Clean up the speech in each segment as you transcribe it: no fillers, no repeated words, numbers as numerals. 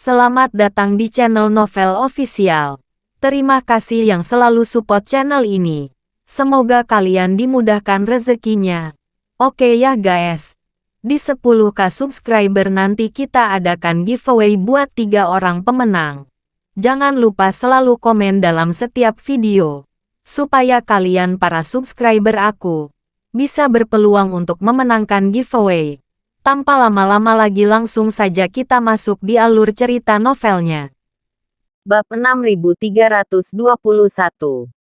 Selamat datang di channel Novel Official. Terima kasih yang selalu support channel ini. Semoga kalian dimudahkan rezekinya. Oke ya guys. Di 10k subscriber nanti kita adakan giveaway buat 3 orang pemenang. Jangan lupa selalu komen dalam setiap video. Supaya kalian para subscriber aku bisa berpeluang untuk memenangkan giveaway. Tanpa lama-lama lagi langsung saja kita masuk di alur cerita novelnya. Bab 6321.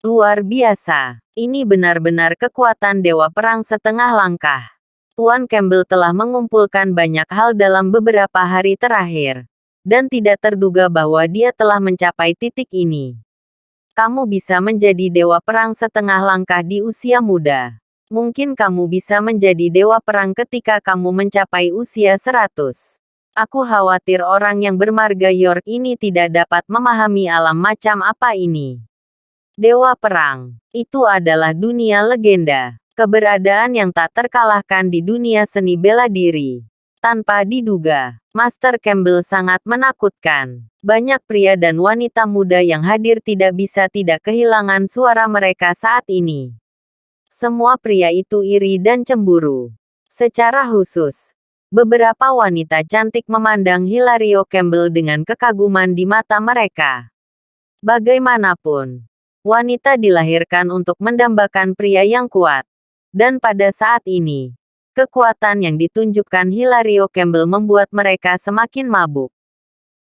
Luar biasa. Ini benar-benar kekuatan Dewa Perang setengah langkah. Tuan Campbell telah mengumpulkan banyak hal dalam beberapa hari terakhir. Dan tidak terduga bahwa dia telah mencapai titik ini. Kamu bisa menjadi Dewa Perang setengah langkah di usia muda. Mungkin kamu bisa menjadi dewa perang ketika kamu mencapai usia 100. Aku khawatir orang yang bermarga York ini tidak dapat memahami alam macam apa ini. Dewa perang, itu adalah dunia legenda. Keberadaan yang tak terkalahkan di dunia seni bela diri. Tanpa diduga, Master Campbell sangat menakutkan. Banyak pria dan wanita muda yang hadir tidak bisa tidak kehilangan suara mereka saat ini. Semua pria itu iri dan cemburu. Secara khusus, beberapa wanita cantik memandang Hilario Campbell dengan kekaguman di mata mereka. Bagaimanapun, wanita dilahirkan untuk mendambakan pria yang kuat. Dan pada saat ini, kekuatan yang ditunjukkan Hilario Campbell membuat mereka semakin mabuk.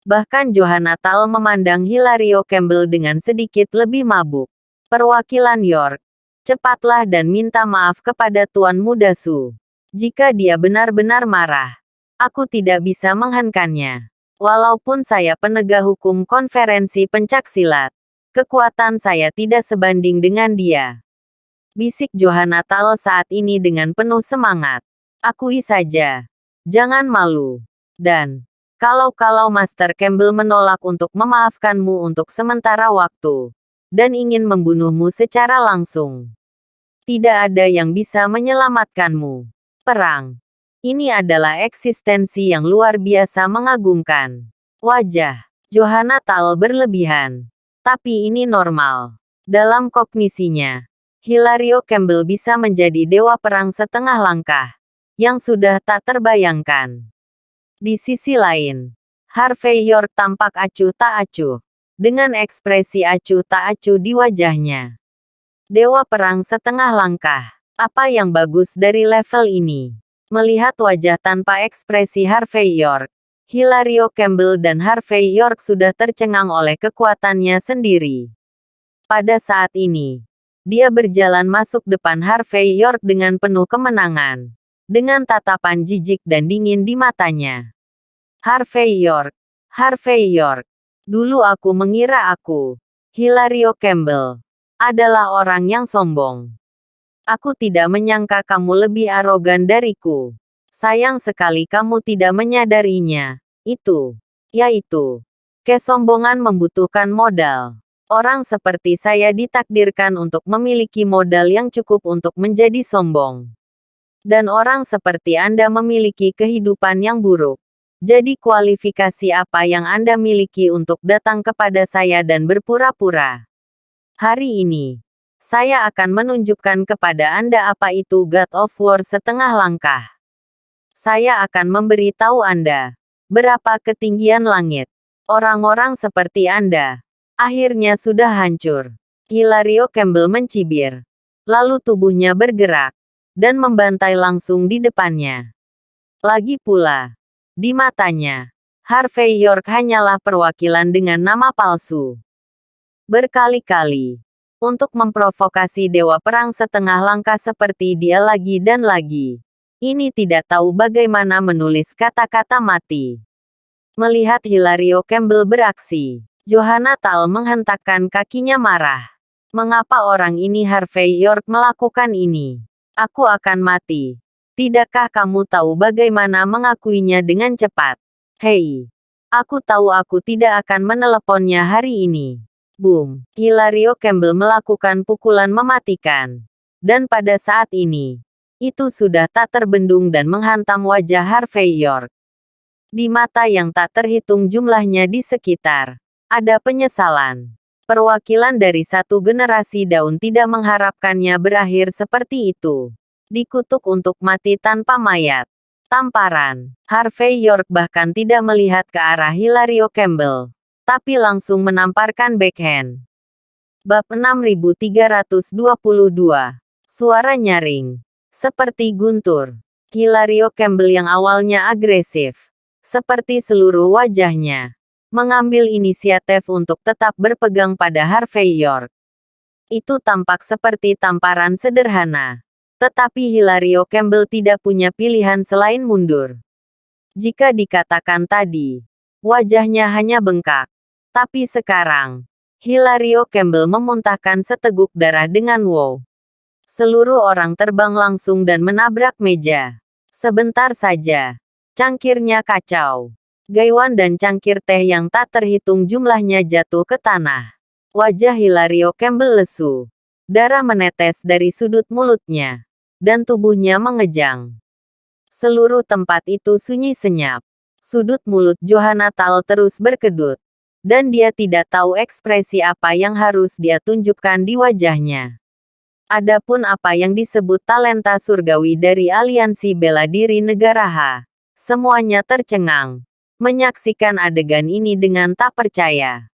Bahkan Johanna Tal memandang Hilario Campbell dengan sedikit lebih mabuk. Perwakilan York, cepatlah dan minta maaf kepada Tuan Muda Su. Jika dia benar-benar marah, aku tidak bisa menghenkannya. Walaupun saya penegak hukum konferensi pencaksilat, kekuatan saya tidak sebanding dengan dia. Bisik Johanna Tal saat ini dengan penuh semangat. Akui saja. Jangan malu. Dan, kalau Master Campbell menolak untuk memaafkanmu untuk sementara waktu, dan ingin membunuhmu secara langsung, tidak ada yang bisa menyelamatkanmu. Perang. Ini adalah eksistensi yang luar biasa mengagumkan. Wajah Johanna Tal berlebihan. Tapi ini normal. Dalam kognisinya, Hilario Campbell bisa menjadi dewa perang setengah langkah. Yang sudah tak terbayangkan. Di sisi lain, Harvey York tampak acuh tak acuh. Dengan ekspresi acuh tak acuh di wajahnya. Dewa perang setengah langkah. Apa yang bagus dari level ini? Melihat wajah tanpa ekspresi Harvey York, Hilario Campbell dan Harvey York sudah tercengang oleh kekuatannya sendiri. Pada saat ini, dia berjalan masuk depan Harvey York dengan penuh kemenangan. Dengan tatapan jijik dan dingin di matanya. Harvey York. Harvey York. Dulu aku mengira aku, Hilario Campbell, adalah orang yang sombong. Aku tidak menyangka kamu lebih arogan dariku. Sayang sekali kamu tidak menyadarinya. Yaitu, kesombongan membutuhkan modal. Orang seperti saya ditakdirkan untuk memiliki modal yang cukup untuk menjadi sombong. Dan orang seperti Anda memiliki kehidupan yang buruk. Jadi kualifikasi apa yang Anda miliki untuk datang kepada saya dan berpura-pura? Hari ini, saya akan menunjukkan kepada Anda apa itu God of War setengah langkah. Saya akan memberi tahu Anda berapa ketinggian langit. Orang-orang seperti Anda akhirnya sudah hancur. Hilario Campbell mencibir. Lalu tubuhnya bergerak dan membantai langsung di depannya. Lagi pula, di matanya, Harvey York hanyalah perwakilan dengan nama palsu. Berkali-kali. Untuk memprovokasi dewa perang setengah langkah seperti dia lagi dan lagi. Ini tidak tahu bagaimana menulis kata-kata mati. Melihat Hilario Campbell beraksi, Johanna Tal menghentakkan kakinya marah. Mengapa orang ini Harvey York melakukan ini? Aku akan mati. Tidakkah kamu tahu bagaimana mengakuinya dengan cepat? Hei. Aku tahu aku tidak akan meneleponnya hari ini. Boom! Hilario Campbell melakukan pukulan mematikan. Dan pada saat ini, itu sudah tak terbendung dan menghantam wajah Harvey York. Di mata yang tak terhitung jumlahnya di sekitar, ada penyesalan. Perwakilan dari satu generasi daun tidak mengharapkannya berakhir seperti itu. Dikutuk untuk mati tanpa mayat. Tamparan. Harvey York bahkan tidak melihat ke arah Hilario Campbell, tapi langsung menamparkan backhand. Bab 6322. Suara nyaring. Seperti guntur. Hilario Campbell yang awalnya agresif, seperti seluruh wajahnya, mengambil inisiatif untuk tetap berpegang pada Harvey York. Itu tampak seperti tamparan sederhana. Tetapi Hilario Campbell tidak punya pilihan selain mundur. Jika dikatakan tadi, wajahnya hanya bengkak. Tapi sekarang, Hilario Campbell memuntahkan seteguk darah dengan wow. Seluruh orang terbang langsung dan menabrak meja. Sebentar saja, cangkirnya kacau. Gaiwan dan cangkir teh yang tak terhitung jumlahnya jatuh ke tanah. Wajah Hilario Campbell lesu. Darah menetes dari sudut mulutnya. Dan tubuhnya mengejang. Seluruh tempat itu sunyi senyap. Sudut mulut Johanna Tal terus berkedut. Dan dia tidak tahu ekspresi apa yang harus dia tunjukkan di wajahnya. Adapun apa yang disebut talenta surgawi dari aliansi bela diri negara H. Semuanya tercengang. Menyaksikan adegan ini dengan tak percaya.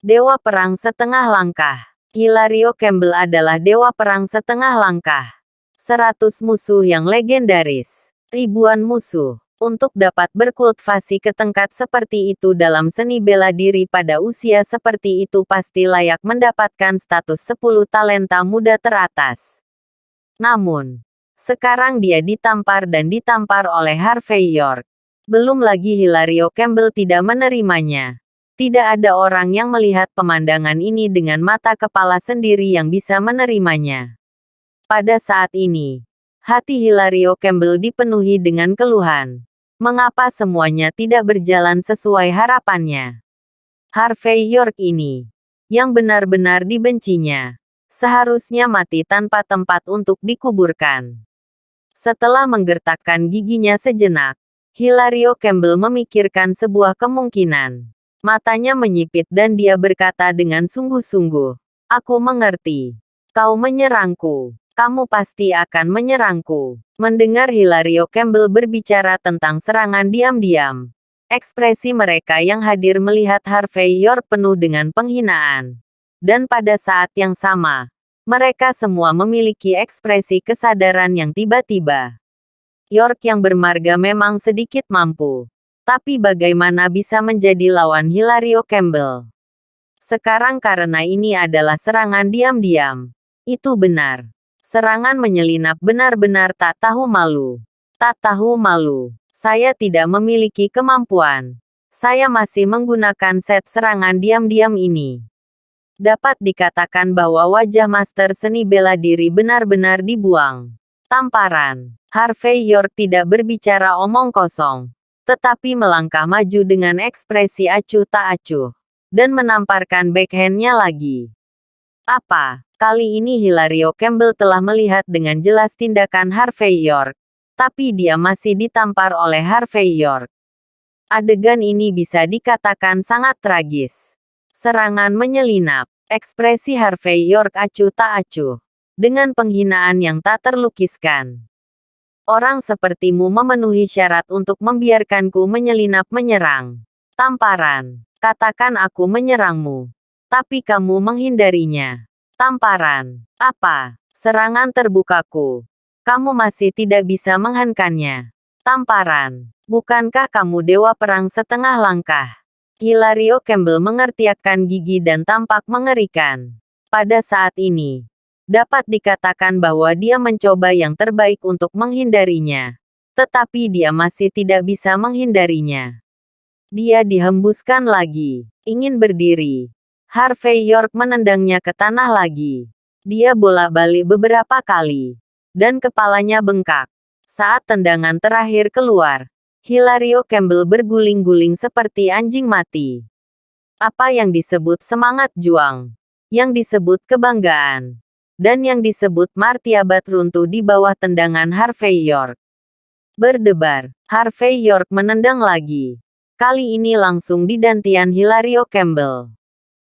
Dewa perang setengah langkah. Hilario Campbell adalah dewa perang setengah langkah. 100 musuh yang legendaris. Ribuan musuh. Untuk dapat berkultivasi ke tingkat seperti itu dalam seni bela diri pada usia seperti itu pasti layak mendapatkan status 10 talenta muda teratas. Namun, sekarang dia ditampar dan ditampar oleh Harvey York. Belum lagi Hilario Campbell tidak menerimanya. Tidak ada orang yang melihat pemandangan ini dengan mata kepala sendiri yang bisa menerimanya. Pada saat ini, hati Hilario Campbell dipenuhi dengan keluhan. Mengapa semuanya tidak berjalan sesuai harapannya? Harvey York ini, yang benar-benar dibencinya, seharusnya mati tanpa tempat untuk dikuburkan. Setelah menggertakkan giginya sejenak, Hilario Campbell memikirkan sebuah kemungkinan. Matanya menyipit dan dia berkata dengan sungguh-sungguh, "Aku mengerti. Kau menyerangku. Kamu pasti akan menyerangku." Mendengar Hilario Campbell berbicara tentang serangan diam-diam, ekspresi mereka yang hadir melihat Harvey York penuh dengan penghinaan. Dan pada saat yang sama, mereka semua memiliki ekspresi kesadaran yang tiba-tiba. York yang bermarga memang sedikit mampu. Tapi bagaimana bisa menjadi lawan Hilario Campbell? Sekarang karena ini adalah serangan diam-diam. Itu benar. Serangan menyelinap benar-benar tak tahu malu. Tak tahu malu. Saya tidak memiliki kemampuan. Saya masih menggunakan set serangan diam-diam ini. Dapat dikatakan bahwa wajah master seni bela diri benar-benar dibuang. Tamparan. Harvey York tidak berbicara omong kosong, tetapi melangkah maju dengan ekspresi acuh tak acuh, dan menamparkan backhandnya lagi. Apa? Kali ini Hilario Campbell telah melihat dengan jelas tindakan Harvey York, tapi dia masih ditampar oleh Harvey York. Adegan ini bisa dikatakan sangat tragis. Serangan menyelinap, ekspresi Harvey York acuh tak acuh, dengan penghinaan yang tak terlukiskan. Orang sepertimu memenuhi syarat untuk membiarkanku menyelinap menyerang. Tamparan. Katakan aku menyerangmu, tapi kamu menghindarinya. Tamparan. Apa? Serangan terbukaku. Kamu masih tidak bisa menghentikannya. Tamparan. Bukankah kamu dewa perang setengah langkah? Hilario Campbell mengertakkan gigi dan tampak mengerikan. Pada saat ini, dapat dikatakan bahwa dia mencoba yang terbaik untuk menghindarinya. Tetapi dia masih tidak bisa menghindarinya. Dia dihembuskan lagi. Ingin berdiri. Harvey York menendangnya ke tanah lagi. Dia bolak-balik beberapa kali. Dan kepalanya bengkak. Saat tendangan terakhir keluar, Hilario Campbell berguling-guling seperti anjing mati. Apa yang disebut semangat juang, yang disebut kebanggaan, dan yang disebut martabat runtuh di bawah tendangan Harvey York. berdebar. Harvey York menendang lagi. Kali ini langsung di dantian Hilario Campbell.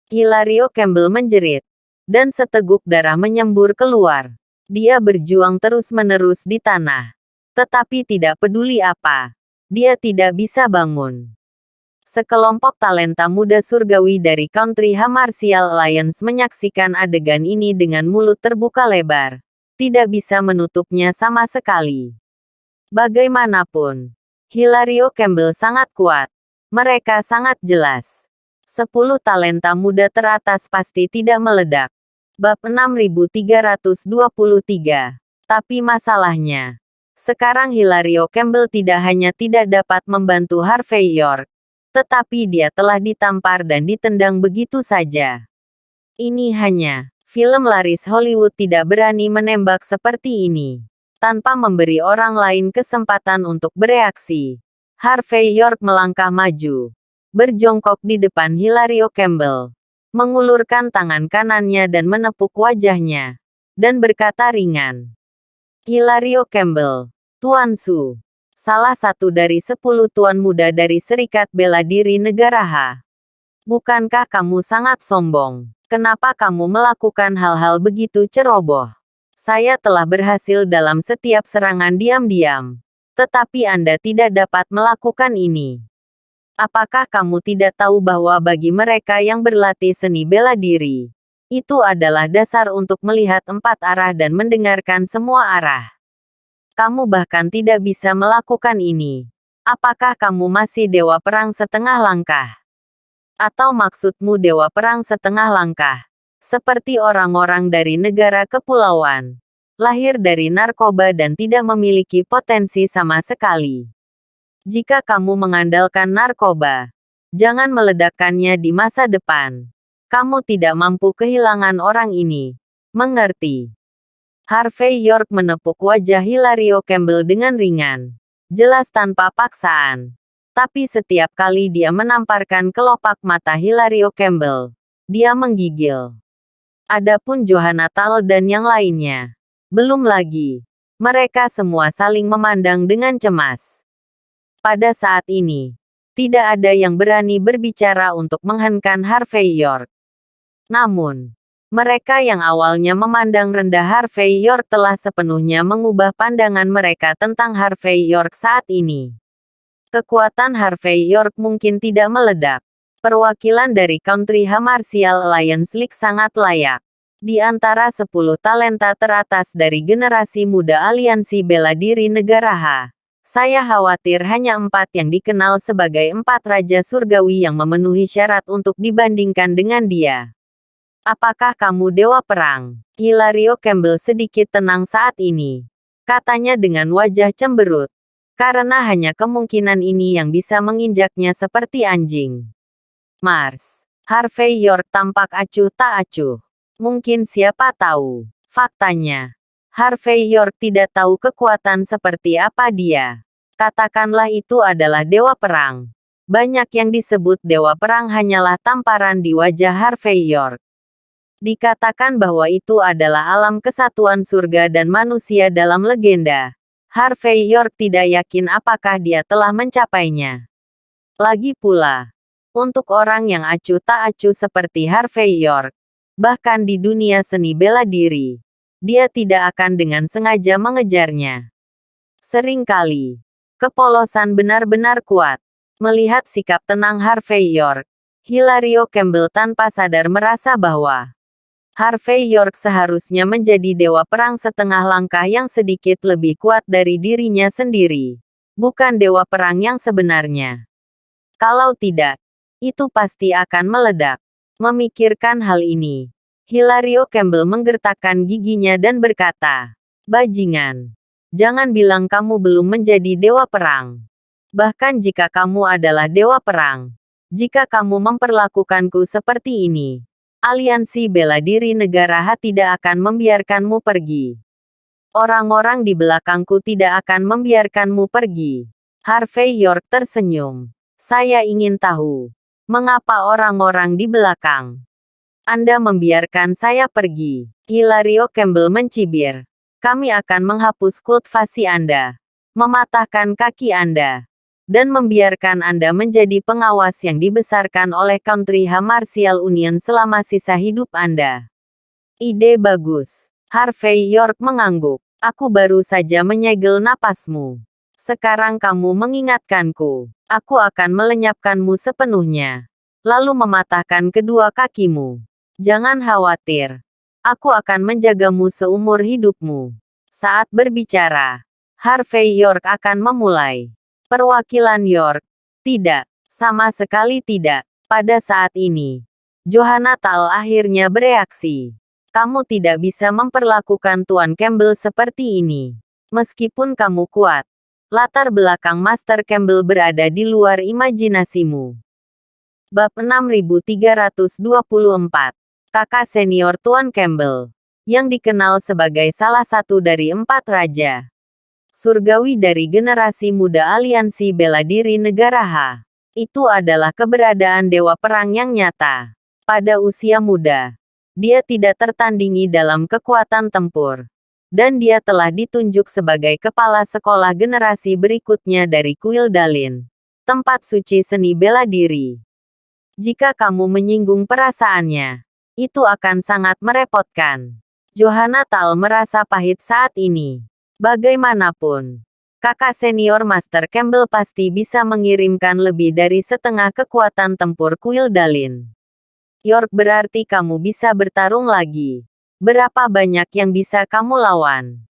Hilario Campbell menjerit, dan seteguk darah menyembur keluar. Dia berjuang terus-menerus di tanah. Tetapi tidak peduli apa, dia tidak bisa bangun. Sekelompok talenta muda surgawi dari Country Martial Alliance menyaksikan adegan ini dengan mulut terbuka lebar. Tidak bisa menutupnya sama sekali. Bagaimanapun, Hilario Campbell sangat kuat. Mereka sangat jelas. 10 talenta muda teratas pasti tidak meledak. Bab 6323. Tapi masalahnya, sekarang Hilario Campbell tidak hanya tidak dapat membantu Harvey York, tetapi dia telah ditampar dan ditendang begitu saja. Ini hanya film laris Hollywood tidak berani menembak seperti ini. Tanpa memberi orang lain kesempatan untuk bereaksi, Harvey York melangkah maju, berjongkok di depan Hilario Campbell, mengulurkan tangan kanannya dan menepuk wajahnya, dan berkata ringan, "Hilario Campbell, Tuan Su. Salah satu dari 10 tuan muda dari Serikat Bela Diri Negara H. Bukankah kamu sangat sombong? Kenapa kamu melakukan hal-hal begitu ceroboh? Saya telah berhasil dalam setiap serangan diam-diam. Tetapi Anda tidak dapat melakukan ini. Apakah kamu tidak tahu bahwa bagi mereka yang berlatih seni bela diri, itu adalah dasar untuk melihat 4 arah dan mendengarkan semua arah? Kamu bahkan tidak bisa melakukan ini. Apakah kamu masih dewa perang setengah langkah? Atau maksudmu dewa perang setengah langkah? Seperti orang-orang dari negara kepulauan, lahir dari narkoba dan tidak memiliki potensi sama sekali. Jika kamu mengandalkan narkoba, jangan meledakkannya di masa depan. Kamu tidak mampu kehilangan orang ini. Mengerti?" Harvey York menepuk wajah Hilario Campbell dengan ringan, jelas tanpa paksaan. Tapi setiap kali dia menamparkan kelopak mata Hilario Campbell, dia menggigil. Adapun Johanna Tal dan yang lainnya, belum lagi. Mereka semua saling memandang dengan cemas. Pada saat ini, tidak ada yang berani berbicara untuk menghentikan Harvey York. Namun, mereka yang awalnya memandang rendah Harvey York telah sepenuhnya mengubah pandangan mereka tentang Harvey York saat ini. Kekuatan Harvey York mungkin tidak meledak. Perwakilan dari Country Martial Alliance League sangat layak. Di antara 10 talenta teratas dari generasi muda Aliansi Bela Diri Negara H, saya khawatir hanya 4 yang dikenal sebagai 4 Raja Surgawi yang memenuhi syarat untuk dibandingkan dengan dia. Apakah kamu dewa perang? Hilario Campbell sedikit tenang saat ini. Katanya dengan wajah cemberut. Karena hanya kemungkinan ini yang bisa menginjaknya seperti anjing. Mars. Harvey York tampak acuh tak acuh. Mungkin siapa tahu. Faktanya, Harvey York tidak tahu kekuatan seperti apa dia. Katakanlah itu adalah dewa perang. Banyak yang disebut dewa perang hanyalah tamparan di wajah Harvey York. Dikatakan bahwa itu adalah alam kesatuan surga dan manusia dalam legenda. Harvey York tidak yakin apakah dia telah mencapainya. Lagi pula, untuk orang yang acuh tak acuh seperti Harvey York, bahkan di dunia seni bela diri, dia tidak akan dengan sengaja mengejarnya. Seringkali, kepolosan benar-benar kuat. Melihat sikap tenang Harvey York, Hilario Campbell tanpa sadar merasa bahwa Harvey York seharusnya menjadi dewa perang setengah langkah yang sedikit lebih kuat dari dirinya sendiri, bukan dewa perang yang sebenarnya. Kalau tidak, itu pasti akan meledak. Memikirkan hal ini, Hilario Campbell menggertakkan giginya dan berkata, "Bajingan, jangan bilang kamu belum menjadi dewa perang. Bahkan jika kamu adalah dewa perang, jika kamu memperlakukanku seperti ini, Aliansi Bela Diri Negara H tidak akan membiarkanmu pergi. Orang-orang di belakangku tidak akan membiarkanmu pergi." Harvey York tersenyum. "Saya ingin tahu, mengapa orang-orang di belakang Anda membiarkan saya pergi?" Hilario Campbell mencibir. "Kami akan menghapus kultivasi Anda. mematahkan kaki Anda, dan membiarkan Anda menjadi pengawas yang dibesarkan oleh Country Martial Union selama sisa hidup Anda. Ide bagus. Harvey York mengangguk. Aku baru saja menyegel napasmu. Sekarang kamu mengingatkanku. Aku akan melenyapkanmu sepenuhnya. Lalu mematahkan kedua kakimu. Jangan khawatir. Aku akan menjagamu seumur hidupmu. Saat berbicara, Harvey York akan memulai. Perwakilan York. Tidak. Sama sekali tidak. Pada saat ini, Johanna Tal akhirnya bereaksi. Kamu tidak bisa memperlakukan Tuan Campbell seperti ini. Meskipun kamu kuat, latar belakang Master Campbell berada di luar imajinasimu. Bab 6324. Kakak senior Tuan Campbell, yang dikenal sebagai salah satu dari 4 raja surgawi dari generasi muda aliansi bela diri negara H. Itu adalah keberadaan dewa perang yang nyata. Pada usia muda, dia tidak tertandingi dalam kekuatan tempur. Dan dia telah ditunjuk sebagai kepala sekolah generasi berikutnya dari Kuil Dalin, tempat suci seni bela diri. Jika kamu menyinggung perasaannya, itu akan sangat merepotkan. Johanna Tal merasa pahit saat ini. Bagaimanapun, kakak senior Master Campbell pasti bisa mengirimkan lebih dari setengah kekuatan tempur Kuil Dalin. York, berarti kamu bisa bertarung lagi. Berapa banyak yang bisa kamu lawan?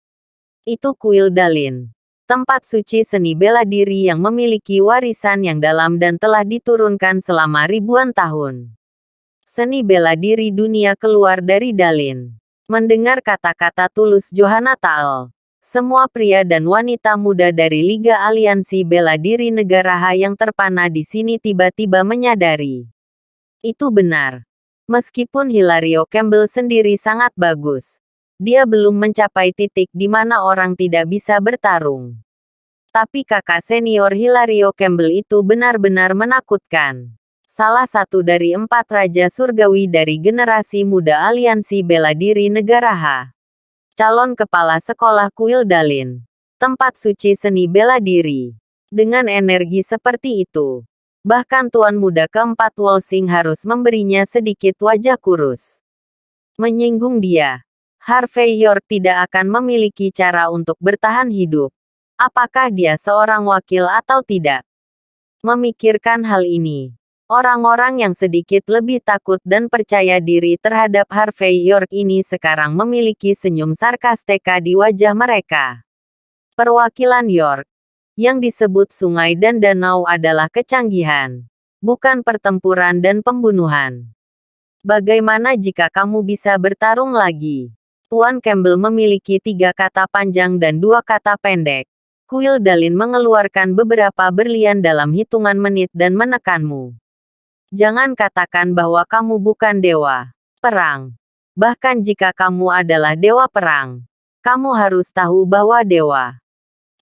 Itu Kuil Dalin, tempat suci seni bela diri yang memiliki warisan yang dalam dan telah diturunkan selama ribuan tahun. Seni bela diri dunia keluar dari Dalin. Mendengar kata-kata tulus Johanna Tal, semua pria dan wanita muda dari Liga Aliansi Bela Diri Negara H yang terpana di sini tiba-tiba menyadari. Itu benar. Meskipun Hilario Campbell sendiri sangat bagus, dia belum mencapai titik di mana orang tidak bisa bertarung. Tapi kakak senior Hilario Campbell itu benar-benar menakutkan. Salah satu dari 4 raja surgawi dari generasi muda Aliansi Bela Diri Negara H. Calon kepala sekolah Kuil Dalin, tempat suci seni bela diri. Dengan energi seperti itu, bahkan tuan muda keempat Wolsing harus memberinya sedikit wajah kurus. Menyinggung dia, Harvey York tidak akan memiliki cara untuk bertahan hidup. Apakah dia seorang wakil atau tidak? Memikirkan hal ini, orang-orang yang sedikit lebih takut dan percaya diri terhadap Harvey York ini sekarang memiliki senyum sarkastika di wajah mereka. Perwakilan York, yang disebut sungai dan danau adalah kecanggihan, bukan pertempuran dan pembunuhan. Bagaimana jika kamu bisa bertarung lagi? Tuan Campbell memiliki 3 kata panjang dan 2 kata pendek. Kuil Dalin mengeluarkan beberapa berlian dalam hitungan menit dan menekanmu. Jangan katakan bahwa kamu bukan dewa perang. Bahkan jika kamu adalah dewa perang, kamu harus tahu bahwa dewa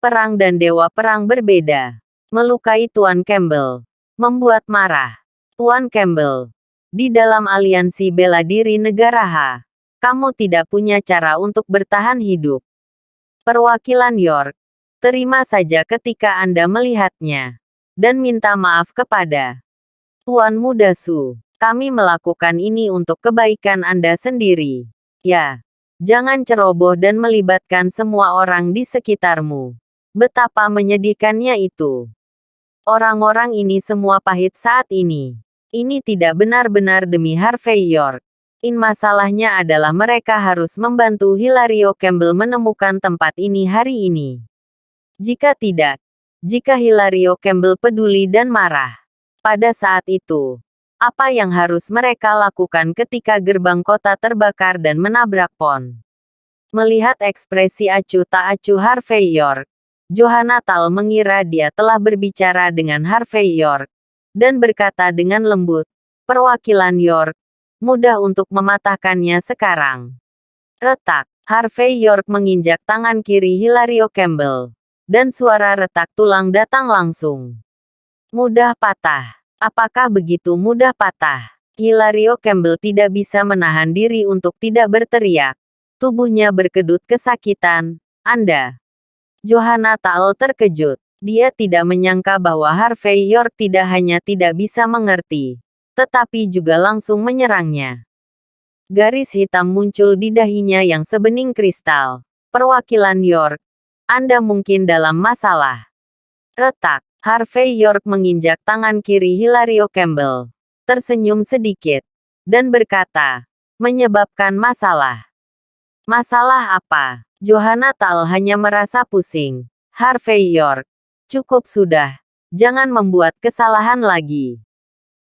perang dan dewa perang berbeda. Melukai Tuan Campbell, membuat marah. Tuan Campbell, di dalam aliansi bela diri negara H, kamu tidak punya cara untuk bertahan hidup. Perwakilan York, terima saja ketika Anda melihatnya, dan minta maaf kepada Tuan Muda Su. Kami melakukan ini untuk kebaikan Anda sendiri. Ya, jangan ceroboh dan melibatkan semua orang di sekitarmu. Betapa menyedihkannya itu. Orang-orang ini semua pahit saat ini. Ini tidak benar-benar demi Harvey York. Masalahnya adalah mereka harus membantu Hilario Campbell menemukan tempat ini hari ini. Jika tidak, jika Hilario Campbell peduli dan marah, pada saat itu, apa yang harus mereka lakukan ketika gerbang kota terbakar dan menabrak pohon? Melihat ekspresi acuh tak acuh Harvey York, Johanna Tal mengira dia telah berbicara dengan Harvey York, dan berkata dengan lembut, "Perwakilan York, mudah untuk mematahkannya sekarang." Retak, Harvey York menginjak tangan kiri Hilario Campbell, dan suara retak tulang datang langsung. Mudah patah. Apakah begitu mudah patah? Hilario Campbell tidak bisa menahan diri untuk tidak berteriak. Tubuhnya berkedut kesakitan. Anda Johanna Tal terkejut. Dia tidak menyangka bahwa Harvey York tidak hanya tidak bisa mengerti, tetapi juga langsung menyerangnya. Garis hitam muncul di dahinya yang sebening kristal. Perwakilan York, Anda mungkin dalam masalah. Retak. Harvey York menginjak tangan kiri Hilario Campbell, tersenyum sedikit, dan berkata, menyebabkan masalah. Masalah apa? Johanna Tal hanya merasa pusing. Harvey York, cukup sudah. Jangan membuat kesalahan lagi.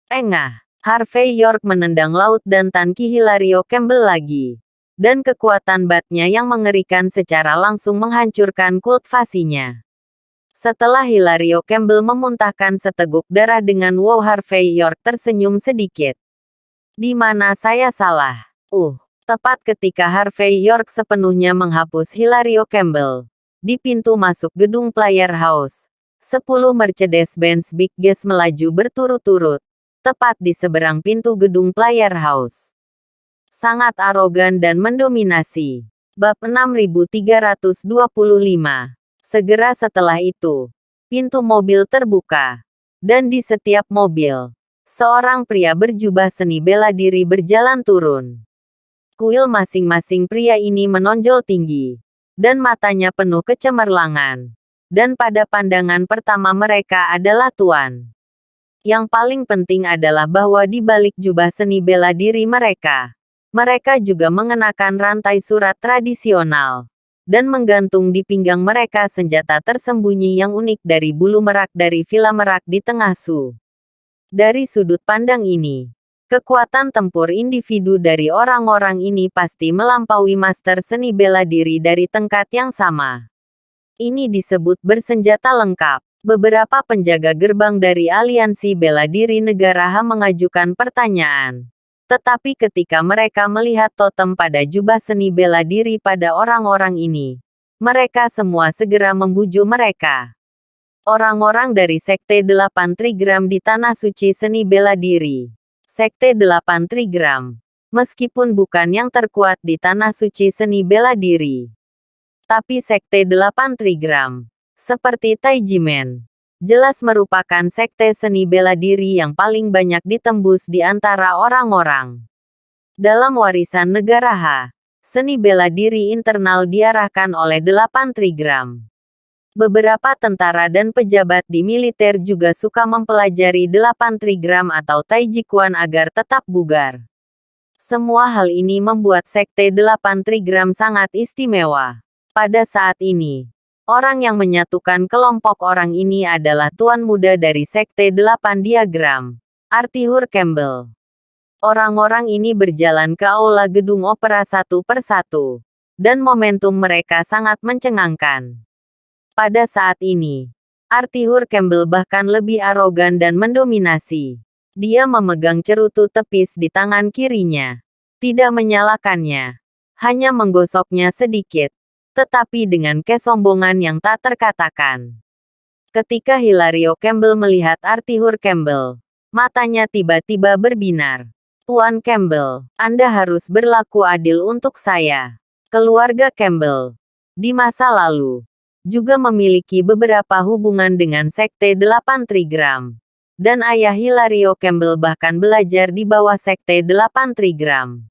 Engah. Harvey York menendang laut dan tangki Hilario Campbell lagi. Dan kekuatan batnya yang mengerikan secara langsung menghancurkan kultivasinya. Setelah Hilario Campbell memuntahkan seteguk darah dengan wow, Harvey York tersenyum sedikit. Di mana saya salah? Tepat ketika Harvey York sepenuhnya menghapus Hilario Campbell. Di pintu masuk gedung Player House, 10 Mercedes-Benz Big Gas melaju berturut-turut. Tepat di seberang pintu gedung Player House. Sangat arogan dan mendominasi. Bab 6325. Segera setelah itu, pintu mobil terbuka. Dan di setiap mobil, seorang pria berjubah seni bela diri berjalan turun. Kuil masing-masing pria ini menonjol tinggi. Dan matanya penuh kecemerlangan. Dan pada pandangan pertama mereka adalah Tuan. Yang paling penting adalah bahwa di balik jubah seni bela diri mereka juga mengenakan rantai surat tradisional. Dan menggantung di pinggang mereka senjata tersembunyi yang unik dari bulu merak dari Villa Merak di tengah Su. Dari sudut pandang ini, kekuatan tempur individu dari orang-orang ini pasti melampaui master seni bela diri dari tengkat yang sama. Ini disebut bersenjata lengkap. Beberapa penjaga gerbang dari Aliansi Bela Diri Negara HAM mengajukan pertanyaan. Tetapi ketika mereka melihat totem pada jubah seni bela diri pada orang-orang ini, mereka semua segera membujuk mereka. Orang-orang dari Sekte 8 Trigram di Tanah Suci Seni Bela Diri. Sekte 8 Trigram. Meskipun bukan yang terkuat di Tanah Suci Seni Bela Diri. Tapi Sekte 8 Trigram, seperti Taijimen, jelas merupakan sekte seni bela diri yang paling banyak ditembus di antara orang-orang. Dalam warisan negara H, seni bela diri internal diarahkan oleh 8 Trigram. Beberapa tentara dan pejabat di militer juga suka mempelajari 8 Trigram atau Taijikuan agar tetap bugar. Semua hal ini membuat Sekte 8 Trigram sangat istimewa. Pada saat ini, orang yang menyatukan kelompok orang ini adalah Tuan Muda dari Sekte 8 Diagram, Arthur Campbell. Orang-orang ini berjalan ke aula gedung opera satu persatu, dan momentum mereka sangat mencengangkan. Pada saat ini, Arthur Campbell bahkan lebih arogan dan mendominasi. Dia memegang cerutu tepis di tangan kirinya, tidak menyalakannya, hanya menggosoknya sedikit. Tetapi dengan kesombongan yang tak terkatakan. Ketika Hilario Campbell melihat Arthur Campbell, matanya tiba-tiba berbinar. Tuan Campbell, Anda harus berlaku adil untuk saya. Keluarga Campbell, di masa lalu, juga memiliki beberapa hubungan dengan Sekte 8 Trigram. Dan ayah Hilario Campbell bahkan belajar di bawah Sekte 8 Trigram.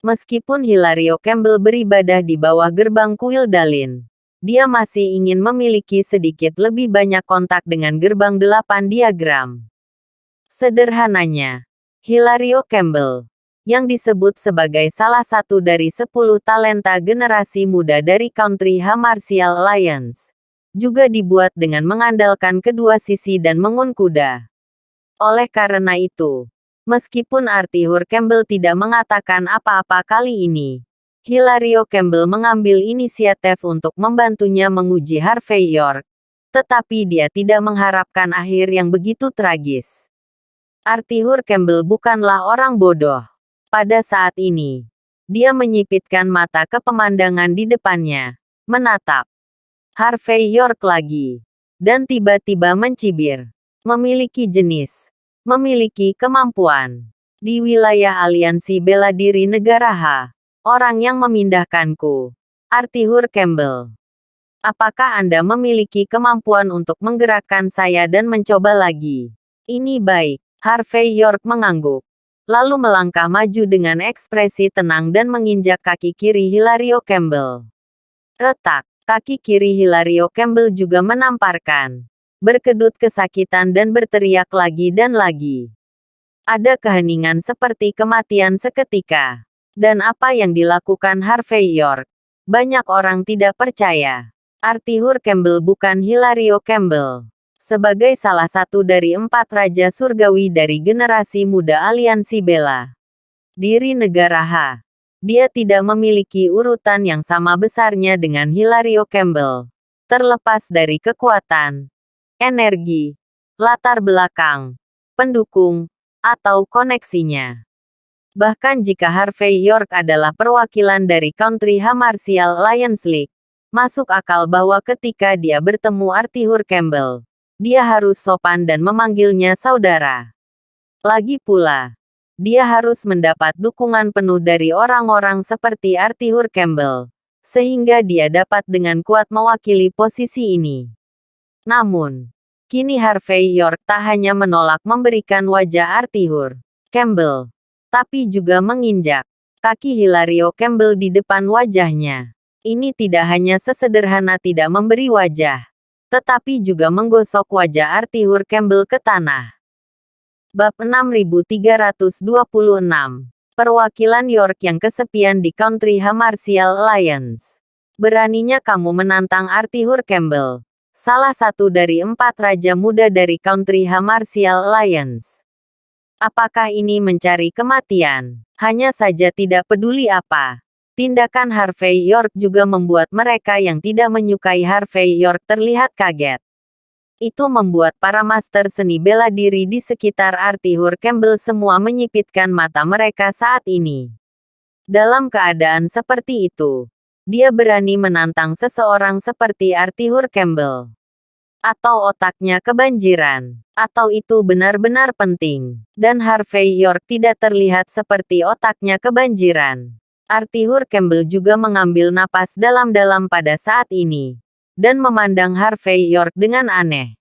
Meskipun Hilario Campbell beribadah di bawah gerbang kuil Dalin, dia masih ingin memiliki sedikit lebih banyak kontak dengan gerbang 8 Diagram. Sederhananya, Hilario Campbell, yang disebut sebagai salah satu dari 10 talenta generasi muda dari Country H Martial Alliance, juga dibuat dengan mengandalkan kedua sisi dan mengun kuda. Oleh karena itu, meskipun Arthur Campbell tidak mengatakan apa-apa kali ini, Hilario Campbell mengambil inisiatif untuk membantunya menguji Harvey York. Tetapi dia tidak mengharapkan akhir yang begitu tragis. Arthur Campbell bukanlah orang bodoh. Pada saat ini, dia menyipitkan mata ke pemandangan di depannya, menatap Harvey York lagi, dan tiba-tiba mencibir. Memiliki jenis, memiliki kemampuan. Di wilayah Aliansi Bela Diri Negara H, orang yang memindahkanku, Arthur Campbell. Apakah Anda memiliki kemampuan untuk menggerakkan saya dan mencoba lagi? Ini baik. Harvey York mengangguk. Lalu melangkah maju dengan ekspresi tenang dan menginjak kaki kiri Hilario Campbell. Retak. Kaki kiri Hilario Campbell juga menamparkan. Berkedut kesakitan dan berteriak lagi dan lagi. Ada keheningan seperti kematian seketika. Dan apa yang dilakukan Harvey York? Banyak orang tidak percaya. Arthur Campbell bukan Hilario Campbell. Sebagai salah satu dari 4 Raja Surgawi dari generasi muda Aliansi Bela Diri Negara H, dia tidak memiliki urutan yang sama besarnya dengan Hilario Campbell. Terlepas dari kekuatan, energi, latar belakang, pendukung, atau koneksinya. Bahkan jika Harvey York adalah perwakilan dari Country H Martial Alliance League, masuk akal bahwa ketika dia bertemu Arthur Campbell, dia harus sopan dan memanggilnya saudara. Lagi pula, dia harus mendapat dukungan penuh dari orang-orang seperti Arthur Campbell, sehingga dia dapat dengan kuat mewakili posisi ini. Namun, kini Harvey York tak hanya menolak memberikan wajah Arthur Campbell, tapi juga menginjak kaki Hilario Campbell di depan wajahnya. Ini tidak hanya sesederhana tidak memberi wajah, tetapi juga menggosok wajah Arthur Campbell ke tanah. Bab 6326. Perwakilan York yang kesepian di Country H Martial Alliance. Beraninya kamu menantang Arthur Campbell, salah satu dari 4 raja muda dari Country H Martial Alliance. Apakah ini mencari kematian? Hanya saja tidak peduli apa. Tindakan Harvey York juga membuat mereka yang tidak menyukai Harvey York terlihat kaget. Itu membuat para master seni bela diri di sekitar Arthur Campbell semua menyipitkan mata mereka saat ini. Dalam keadaan seperti itu, dia berani menantang seseorang seperti Arthur Campbell. Atau otaknya kebanjiran. Atau itu benar-benar penting. Dan Harvey York tidak terlihat seperti otaknya kebanjiran. Arthur Campbell juga mengambil napas dalam-dalam pada saat ini, dan memandang Harvey York dengan aneh.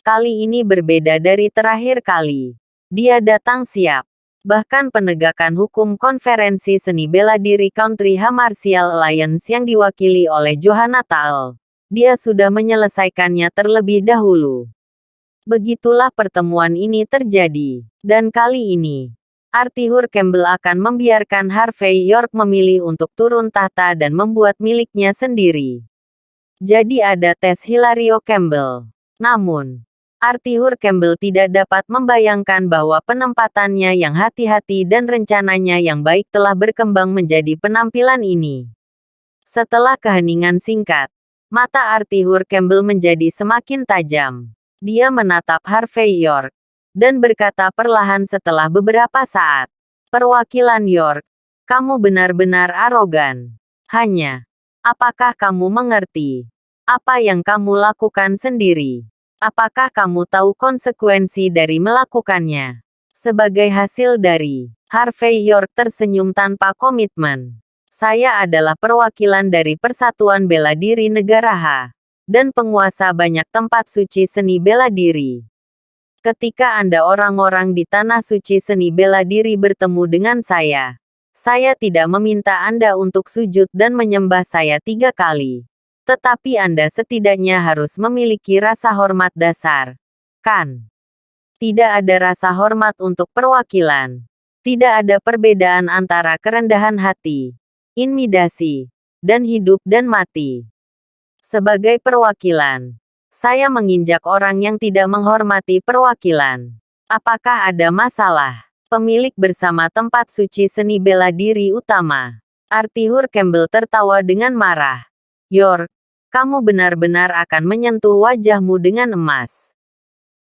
Kali ini berbeda dari terakhir kali. Dia datang siap. Bahkan penegakan hukum konferensi seni bela diri Country H Martial Alliance yang diwakili oleh Johanna Tael, dia sudah menyelesaikannya terlebih dahulu. Begitulah pertemuan ini terjadi. Dan kali ini, Arthur Campbell akan membiarkan Harvey York memilih untuk turun tahta dan membuat miliknya sendiri. Jadi ada tes Hilario Campbell. Namun, Arthur Campbell tidak dapat membayangkan bahwa penempatannya yang hati-hati dan rencananya yang baik telah berkembang menjadi penampilan ini. Setelah keheningan singkat, mata Arthur Campbell menjadi semakin tajam. Dia menatap Harvey York dan berkata perlahan setelah beberapa saat, "Perwakilan York, kamu benar-benar arogan. Hanya, apakah kamu mengerti apa yang kamu lakukan sendiri? Apakah kamu tahu konsekuensi dari melakukannya?" Sebagai hasil dari, Harvey York tersenyum tanpa komitmen. "Saya adalah perwakilan dari Persatuan Bela Diri Negara H, dan penguasa banyak tempat suci seni bela diri. Ketika Anda orang-orang di Tanah Suci Seni Bela Diri bertemu dengan saya tidak meminta Anda untuk sujud dan menyembah saya 3 kali. Tetapi Anda setidaknya harus memiliki rasa hormat dasar, kan? Tidak ada rasa hormat untuk perwakilan. Tidak ada perbedaan antara kerendahan hati, intimidasi, dan hidup dan mati. Sebagai perwakilan, saya menginjak orang yang tidak menghormati perwakilan. Apakah ada masalah?" Pemilik bersama tempat suci seni bela diri utama, Arthur Campbell tertawa dengan marah. "York, kamu benar-benar akan menyentuh wajahmu dengan emas.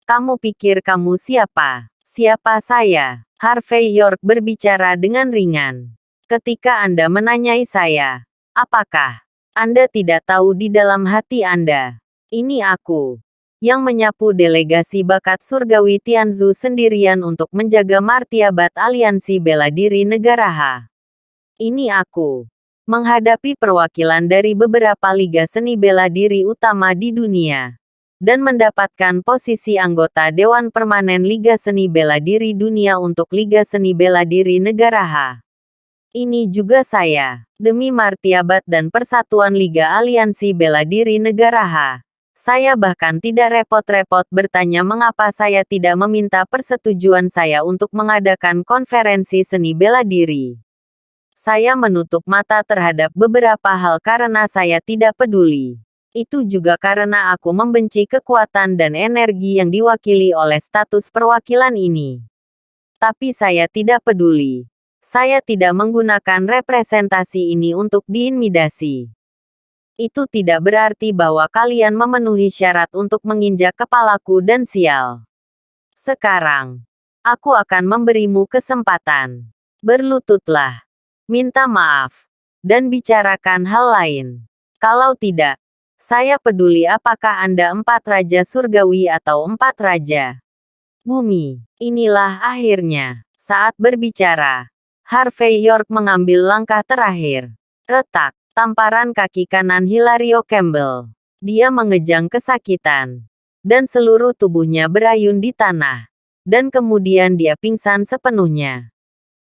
Kamu pikir kamu siapa?" "Siapa saya?" Harvey York berbicara dengan ringan. "Ketika Anda menanyai saya, apakah Anda tidak tahu di dalam hati Anda? Ini aku yang menyapu delegasi bakat surgawi Tianzu sendirian untuk menjaga martabat Aliansi Bela Diri Negara H. Ini aku menghadapi perwakilan dari beberapa liga seni bela diri utama di dunia, dan mendapatkan posisi anggota Dewan Permanen Liga Seni Bela Diri Dunia untuk Liga Seni Bela Diri Negara H. Ini juga saya, demi martabat dan persatuan Liga Aliansi Bela Diri Negara H. Saya bahkan tidak repot-repot bertanya mengapa saya tidak meminta persetujuan saya untuk mengadakan konferensi seni bela diri. Saya menutup mata terhadap beberapa hal karena saya tidak peduli. Itu juga karena aku membenci kekuatan dan energi yang diwakili oleh status perwakilan ini. Tapi saya tidak peduli. Saya tidak menggunakan representasi ini untuk diintimidasi. Itu tidak berarti bahwa kalian memenuhi syarat untuk menginjak kepalaku dan sial. Sekarang, aku akan memberimu kesempatan. Berlututlah. Minta maaf, dan bicarakan hal lain. Kalau tidak, saya peduli apakah Anda 4 raja surgawi atau 4 raja bumi. Inilah akhirnya. Saat berbicara, Harvey York mengambil langkah terakhir. Retak, tamparan kaki kanan Hilario Campbell. Dia mengejang kesakitan. Dan seluruh tubuhnya berayun di tanah. Dan kemudian dia pingsan sepenuhnya.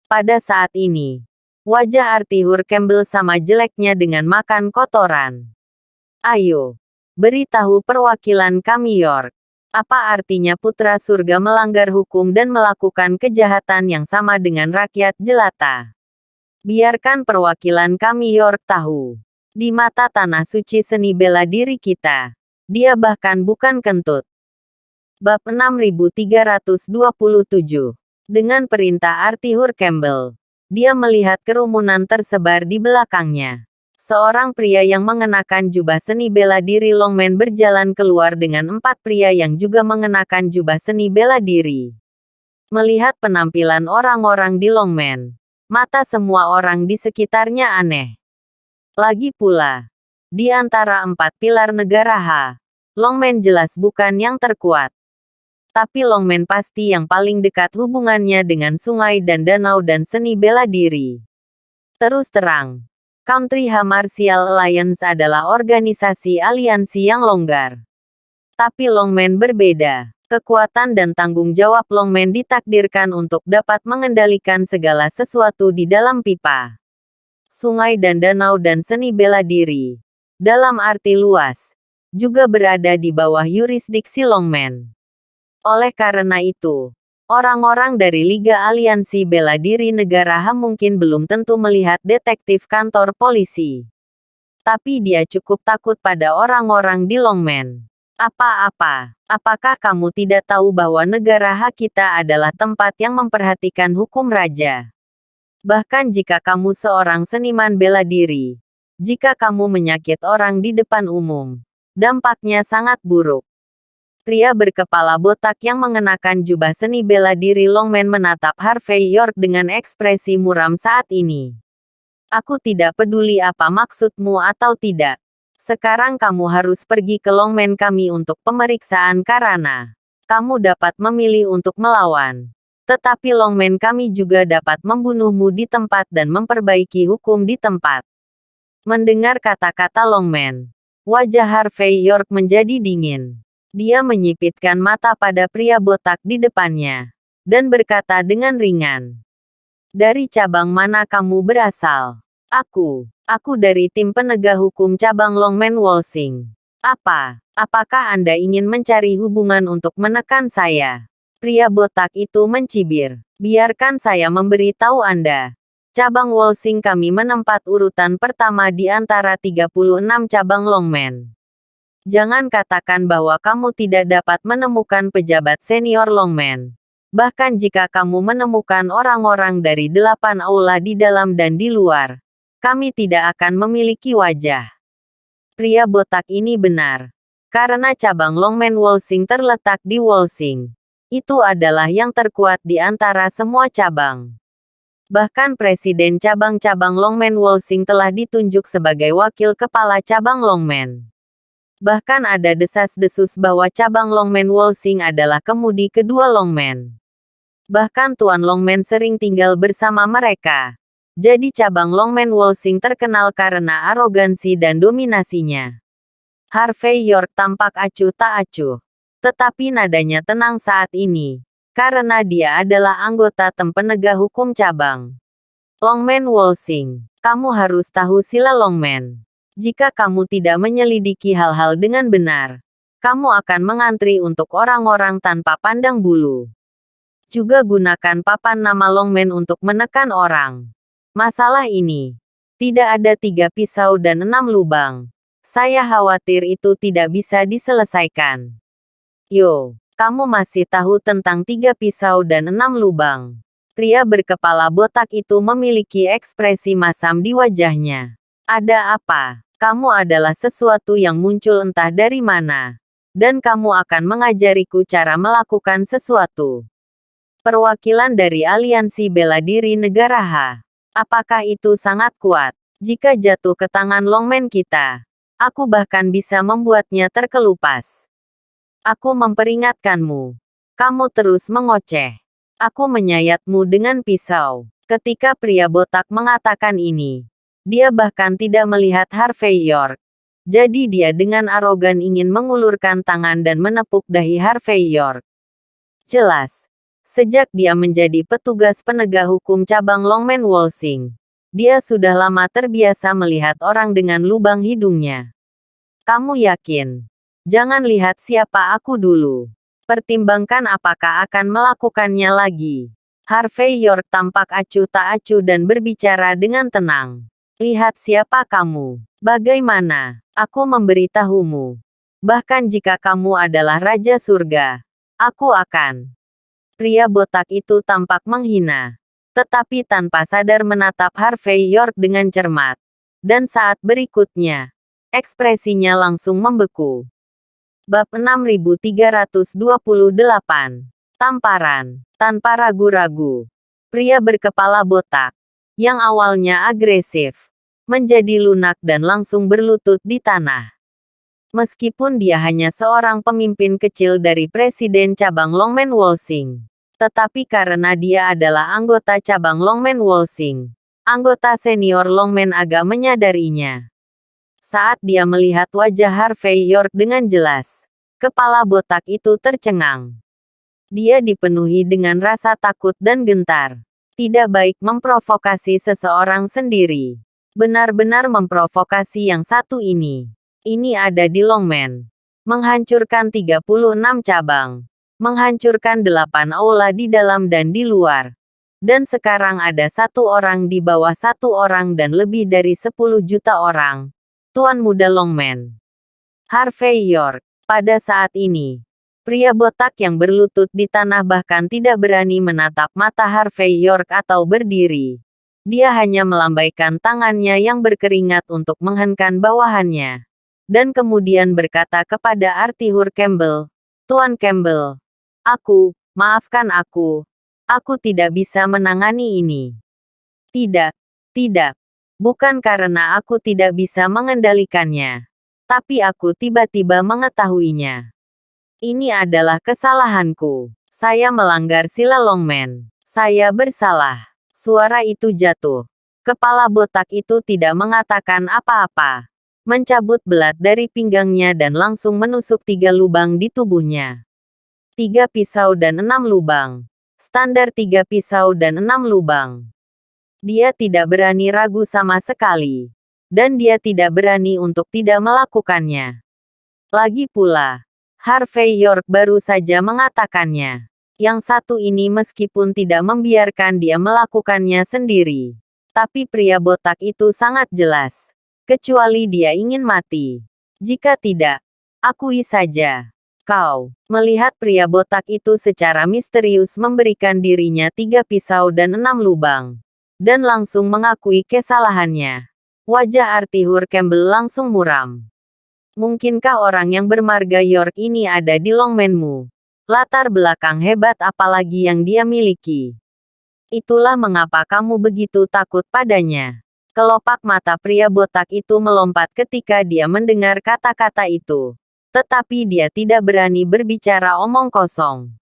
Pada saat ini, wajah Arthur Campbell sama jeleknya dengan makan kotoran. Ayo, beritahu perwakilan kami York. Apa artinya putra surga melanggar hukum dan melakukan kejahatan yang sama dengan rakyat jelata? Biarkan perwakilan kami York tahu. Di mata tanah suci seni bela diri kita, dia bahkan bukan kentut. Bab 6327. Dengan perintah Arthur Campbell, dia melihat kerumunan tersebar di belakangnya. Seorang pria yang mengenakan jubah seni bela diri Longman berjalan keluar dengan 4 pria yang juga mengenakan jubah seni bela diri. Melihat penampilan orang-orang di Longman, mata semua orang di sekitarnya aneh. Lagi pula, di antara 4 pilar negara H, Longman jelas bukan yang terkuat. Tapi Longman pasti yang paling dekat hubungannya dengan sungai dan danau dan seni bela diri. Terus terang, Country H Martial Alliance adalah organisasi aliansi yang longgar. Tapi Longman berbeda. Kekuatan dan tanggung jawab Longman ditakdirkan untuk dapat mengendalikan segala sesuatu di dalam pipa, sungai dan danau dan seni bela diri. Dalam arti luas, juga berada di bawah yurisdiksi Longman. Oleh karena itu, orang-orang dari Liga Aliansi Bela Diri Negara H mungkin belum tentu melihat detektif kantor polisi. Tapi dia cukup takut pada orang-orang di Longman. Apa-apa, apakah kamu tidak tahu bahwa negara H kita adalah tempat yang memperhatikan hukum raja? Bahkan jika kamu seorang seniman bela diri, jika kamu menyakit orang di depan umum, dampaknya sangat buruk. Pria berkepala botak yang mengenakan jubah seni bela diri Longman menatap Harvey York dengan ekspresi muram saat ini. Aku tidak peduli apa maksudmu atau tidak. Sekarang kamu harus pergi ke Longman kami untuk pemeriksaan karena kamu dapat memilih untuk melawan. Tetapi Longman kami juga dapat membunuhmu di tempat dan memperbaiki hukum di tempat. Mendengar kata-kata Longman, wajah Harvey York menjadi dingin. Dia menyipitkan mata pada pria botak di depannya, dan berkata dengan ringan. Dari cabang mana kamu berasal? Aku dari tim penegak hukum cabang Longman Wolsing. Apakah Anda ingin mencari hubungan untuk menekan saya? Pria botak itu mencibir. Biarkan saya memberi tahu Anda. Cabang Wolsing kami menempat urutan pertama di antara 36 cabang Longman. Jangan katakan bahwa kamu tidak dapat menemukan pejabat senior Longman. Bahkan jika kamu menemukan orang-orang dari 8 aula di dalam dan di luar, kami tidak akan memiliki wajah. Pria botak ini benar. Karena cabang Longman Wolsing terletak di Wolsing. Itu adalah yang terkuat di antara semua cabang. Bahkan Presiden cabang-cabang Longman Wolsing telah ditunjuk sebagai wakil kepala cabang Longman. Bahkan ada desas-desus bahwa cabang Longman Wolsing adalah kemudi kedua Longman. Bahkan Tuan Longman sering tinggal bersama mereka. Jadi cabang Longman Wolsing terkenal karena arogansi dan dominasinya. Harvey York tampak acuh tak acuh. Tetapi nadanya tenang saat ini. Karena dia adalah anggota tim penegak hukum cabang Longman Wolsing. Kamu harus tahu sila Longman. Jika kamu tidak menyelidiki hal-hal dengan benar, kamu akan mengantri untuk orang-orang tanpa pandang bulu. Juga gunakan papan nama Longman untuk menekan orang. Masalah ini tidak ada 3 pisau dan 6 lubang. Saya khawatir itu tidak bisa diselesaikan. Yo, kamu masih tahu tentang 3 pisau dan 6 lubang. Pria berkepala botak itu memiliki ekspresi masam di wajahnya. Ada apa? Kamu adalah sesuatu yang muncul entah dari mana. Dan kamu akan mengajariku cara melakukan sesuatu. Perwakilan dari Aliansi Bela Diri Negara H. Apakah itu sangat kuat? Jika jatuh ke tangan Longman kita, aku bahkan bisa membuatnya terkelupas. Aku memperingatkanmu. Kamu terus mengoceh. Aku menyayatmu dengan pisau. Ketika pria botak mengatakan ini, dia bahkan tidak melihat Harvey York. Jadi dia dengan arogan ingin mengulurkan tangan dan menepuk dahi Harvey York. Jelas. Sejak dia menjadi petugas penegak hukum cabang Longman Wolsing, dia sudah lama terbiasa melihat orang dengan lubang hidungnya. Kamu yakin? Jangan lihat siapa aku dulu. Pertimbangkan apakah akan melakukannya lagi. Harvey York tampak acuh tak acuh dan berbicara dengan tenang. Lihat siapa kamu. Bagaimana? Aku memberitahumu. Bahkan jika kamu adalah Raja Surga, aku akan. Pria botak itu tampak menghina. Tetapi tanpa sadar menatap Harvey York dengan cermat. Dan saat berikutnya, ekspresinya langsung membeku. Bab 6328. Tamparan. Tanpa ragu-ragu, pria berkepala botak, yang awalnya agresif, menjadi lunak dan langsung berlutut di tanah. Meskipun dia hanya seorang pemimpin kecil dari Presiden Cabang Longman Wolsing, tetapi karena dia adalah anggota cabang Longman Wolsing, anggota senior Longman agak menyadarinya. Saat dia melihat wajah Harvey York dengan jelas, kepala botak itu tercengang. Dia dipenuhi dengan rasa takut dan gentar. Tidak baik memprovokasi seseorang sendiri. Benar-benar memprovokasi yang satu ini. Ini ada di Longman. Menghancurkan 36 cabang. Menghancurkan 8 aula di dalam dan di luar. Dan sekarang ada 1 orang di bawah 1 orang dan lebih dari 10 juta orang. Tuan Muda Longman. Harvey York. Pada saat ini, pria botak yang berlutut di tanah bahkan tidak berani menatap mata Harvey York atau berdiri. Dia hanya melambaikan tangannya yang berkeringat untuk menghenkan bawahannya. Dan kemudian berkata kepada Arthur Campbell, Tuan Campbell, maafkan aku tidak bisa menangani ini. Tidak. Bukan karena aku tidak bisa mengendalikannya. Tapi aku tiba-tiba mengetahuinya. Ini adalah kesalahanku. Saya melanggar sila Longman. Saya bersalah. Suara itu jatuh. Kepala botak itu tidak mengatakan apa-apa. Mencabut belat dari pinggangnya dan langsung menusuk 3 lubang di tubuhnya. 3 pisau dan 6 lubang. Standar 3 pisau dan 6 lubang. Dia tidak berani ragu sama sekali. Dan dia tidak berani untuk tidak melakukannya. Lagi pula, Harvey York baru saja mengatakannya. Yang satu ini meskipun tidak membiarkan dia melakukannya sendiri. Tapi pria botak itu sangat jelas. Kecuali dia ingin mati. Jika tidak, akui saja. Kau, melihat pria botak itu secara misterius memberikan dirinya 3 pisau dan 6 lubang. Dan langsung mengakui kesalahannya. Wajah Arthur Campbell langsung muram. Mungkinkah orang yang bermarga York ini ada di Longmanmu? Latar belakang hebat apalagi yang dia miliki. Itulah mengapa kamu begitu takut padanya. Kelopak mata pria botak itu melompat ketika dia mendengar kata-kata itu. Tetapi dia tidak berani berbicara omong kosong.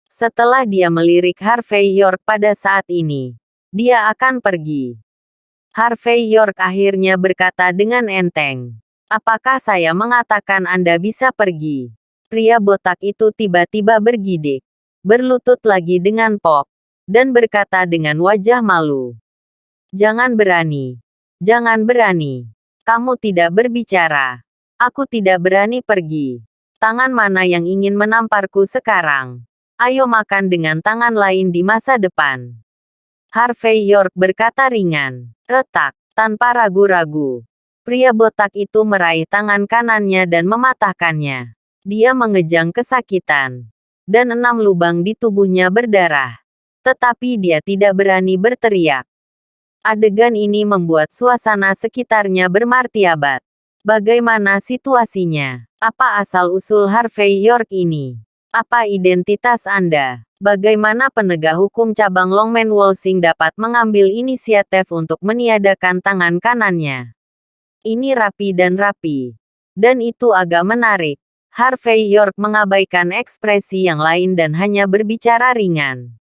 Setelah dia melirik Harvey York pada saat ini, dia akan pergi. Harvey York akhirnya berkata dengan enteng. Apakah saya mengatakan Anda bisa pergi? Pria botak itu tiba-tiba bergidik, berlutut lagi dengan Pop, dan berkata dengan wajah malu. Jangan berani. Jangan berani. Kamu tidak berbicara. Aku tidak berani pergi. Tangan mana yang ingin menamparku sekarang? Ayo makan dengan tangan lain di masa depan. Harvey York berkata ringan. Retak, tanpa ragu-ragu. Pria botak itu meraih tangan kanannya dan mematahkannya. Dia mengejang kesakitan. Dan 6 lubang di tubuhnya berdarah. Tetapi dia tidak berani berteriak. Adegan ini membuat suasana sekitarnya bermartabat. Bagaimana situasinya? Apa asal-usul Harvey York ini? Apa identitas Anda? Bagaimana penegak hukum cabang Longman Wolsing dapat mengambil inisiatif untuk meniadakan tangan kanannya? Ini rapi dan rapi. Dan itu agak menarik. Harvey York mengabaikan ekspresi yang lain dan hanya berbicara ringan.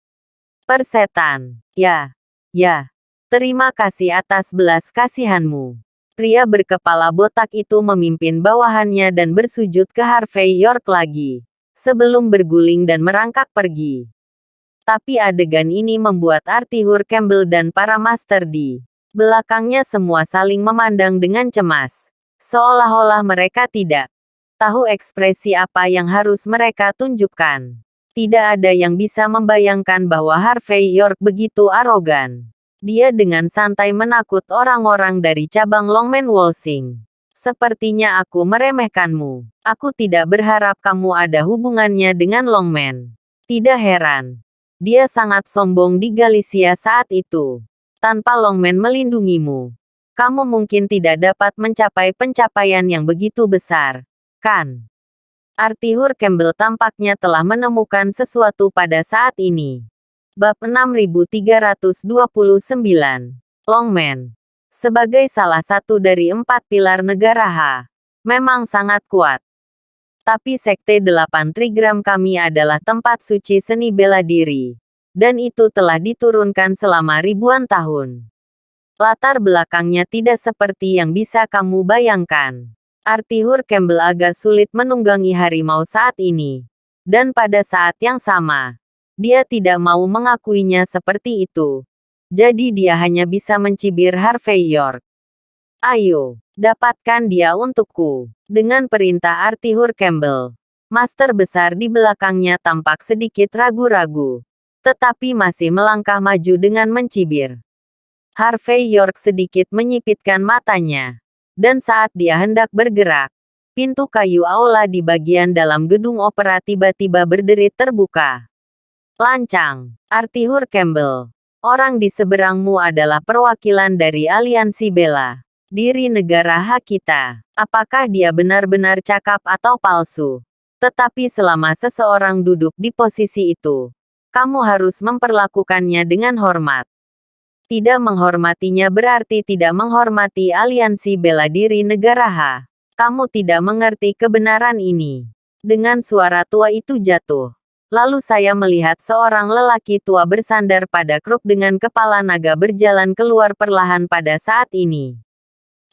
Persetan. Ya. Terima kasih atas belas kasihanmu. Pria berkepala botak itu memimpin bawahannya dan bersujud ke Harvey York lagi, sebelum berguling dan merangkak pergi. Tapi adegan ini membuat Arthur Campbell dan para master di belakangnya semua saling memandang dengan cemas, seolah-olah mereka tidak tahu ekspresi apa yang harus mereka tunjukkan. Tidak ada yang bisa membayangkan bahwa Harvey York begitu arogan. Dia dengan santai menakut orang-orang dari cabang Longman Wolsing. Sepertinya aku meremehkanmu. Aku tidak berharap kamu ada hubungannya dengan Longman. Tidak heran. Dia sangat sombong di Galicia saat itu. Tanpa Longman melindungimu, kamu mungkin tidak dapat mencapai pencapaian yang begitu besar, kan? Arthur Campbell tampaknya telah menemukan sesuatu pada saat ini. Bab 6329. Longman. Sebagai salah satu dari 4 pilar negara H, memang sangat kuat. Tapi Sekte 8 Trigram kami adalah tempat suci seni bela diri. Dan itu telah diturunkan selama ribuan tahun. Latar belakangnya tidak seperti yang bisa kamu bayangkan. Arthur Campbell agak sulit menunggangi harimau saat ini. Dan pada saat yang sama, dia tidak mau mengakuinya seperti itu. Jadi dia hanya bisa mencibir Harvey York. Ayo, dapatkan dia untukku. Dengan perintah Arthur Campbell. Master besar di belakangnya tampak sedikit ragu-ragu. Tetapi masih melangkah maju dengan mencibir. Harvey York sedikit menyipitkan matanya. Dan saat dia hendak bergerak, pintu kayu aula di bagian dalam gedung opera tiba-tiba berderit terbuka. Lancang, Arthur Campbell. Orang di seberangmu adalah perwakilan dari aliansi bela diri negara hak kita. Apakah dia benar-benar cakap atau palsu? Tetapi selama seseorang duduk di posisi itu, kamu harus memperlakukannya dengan hormat. Tidak menghormatinya berarti tidak menghormati aliansi bela diri negara H. Kamu tidak mengerti kebenaran ini. Dengan suara tua itu jatuh. Lalu saya melihat seorang lelaki tua bersandar pada kruk dengan kepala naga berjalan keluar perlahan pada saat ini.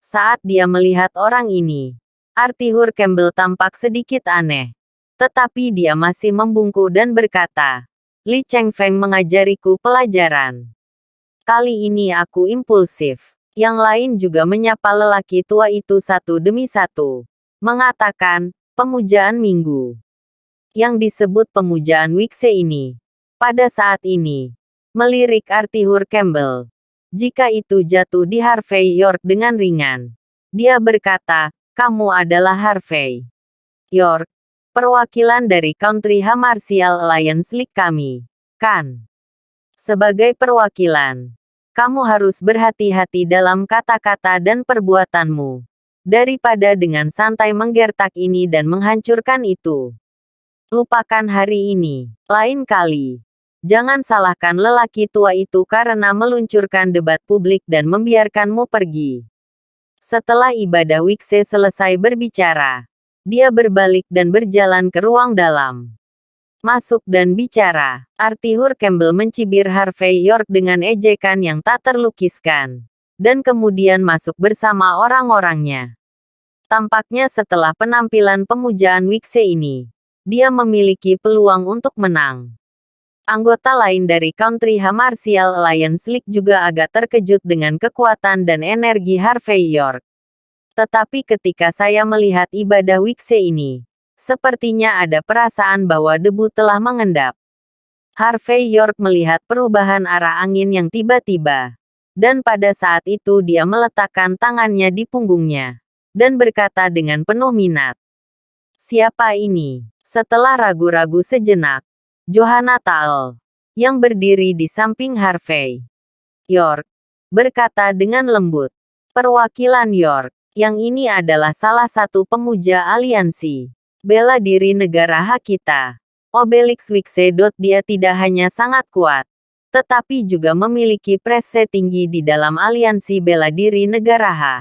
Saat dia melihat orang ini, Arthur Campbell tampak sedikit aneh. Tetapi dia masih membungkuk dan berkata, Li Chengfeng mengajariku pelajaran. Kali ini aku impulsif. Yang lain juga menyapa lelaki tua itu satu demi satu. Mengatakan, pemujaan minggu. Yang disebut pemujaan Wikse ini. Pada saat ini, melirik Arthur Campbell. Jika itu jatuh di Harvey York dengan ringan. Dia berkata, kamu adalah Harvey York, perwakilan dari Country H Martial Alliance League kami, kan? Sebagai perwakilan, kamu harus berhati-hati dalam kata-kata dan perbuatanmu. Daripada dengan santai menggertak ini dan menghancurkan itu. Lupakan hari ini. Lain kali. Jangan salahkan lelaki tua itu karena meluncurkan debat publik dan membiarkanmu pergi. Setelah ibadah Wikse selesai berbicara, dia berbalik dan berjalan ke ruang dalam. Masuk dan bicara. Arthur Campbell mencibir Harvey York dengan ejekan yang tak terlukiskan. dan kemudian masuk bersama orang-orangnya. Tampaknya setelah penampilan pemujaan Wikse ini, dia memiliki peluang untuk menang. Anggota lain dari Country Ha Martial Alliance League juga agak terkejut dengan kekuatan dan energi Harvey York. Tetapi ketika saya melihat ibadah Wikse ini, sepertinya ada perasaan bahwa debu telah mengendap. Harvey York melihat perubahan arah angin yang tiba-tiba. Dan pada saat itu dia meletakkan tangannya di punggungnya. Dan berkata dengan penuh minat. Siapa ini? Setelah ragu-ragu sejenak, Johanna Tael, yang berdiri di samping Harvey York, berkata dengan lembut. Perwakilan York, yang ini adalah salah satu pemuja aliansi bela diri negara hak kita. Obelix Wikse. Dia tidak hanya sangat kuat, tetapi juga memiliki prestasi tinggi di dalam aliansi bela diri negara Ha.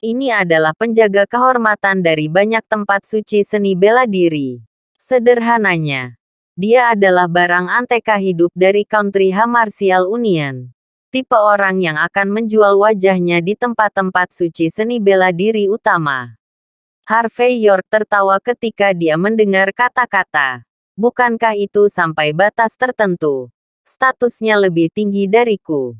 Ini adalah penjaga kehormatan dari banyak tempat suci seni bela diri. Sederhananya, dia adalah barang anteka hidup dari Country Ha Martial Union. Tipe orang yang akan menjual wajahnya di tempat-tempat suci seni bela diri utama. Harvey York tertawa ketika dia mendengar kata-kata. Bukankah itu sampai batas tertentu? Statusnya lebih tinggi dariku.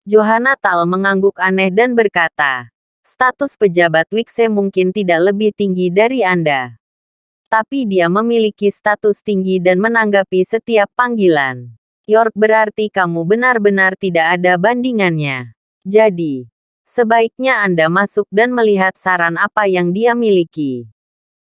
Johanna Tael mengangguk aneh dan berkata. Status pejabat Wikse mungkin tidak lebih tinggi dari Anda. Tapi dia memiliki status tinggi dan menanggapi setiap panggilan. York, berarti kamu benar-benar tidak ada bandingannya. Jadi, sebaiknya Anda masuk dan melihat saran apa yang dia miliki.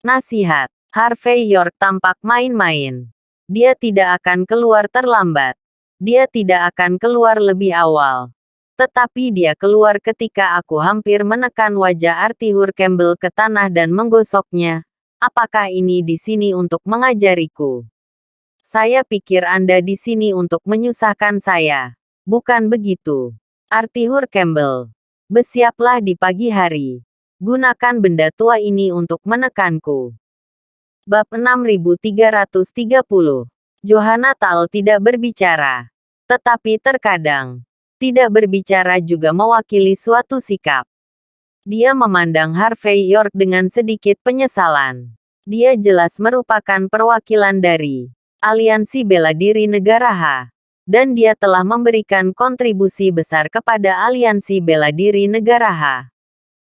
Nasihat. Harvey York tampak main-main. Dia tidak akan keluar terlambat. Dia tidak akan keluar lebih awal. Tetapi dia keluar ketika aku hampir menekan wajah Arthur Campbell ke tanah dan menggosoknya. Apakah ini di sini untuk mengajariku? Saya pikir Anda di sini untuk menyusahkan saya. Bukan begitu. Arthur Campbell. Bersiaplah di pagi hari. Gunakan benda tua ini untuk menekanku. Bab 6330. Johanna Tael tidak berbicara. Tetapi terkadang, tidak berbicara juga mewakili suatu sikap. Dia memandang Harvey York dengan sedikit penyesalan. Dia jelas merupakan perwakilan dari Aliansi Bela Diri Negara Ha. Dan dia telah memberikan kontribusi besar kepada Aliansi Bela Diri Negara Ha.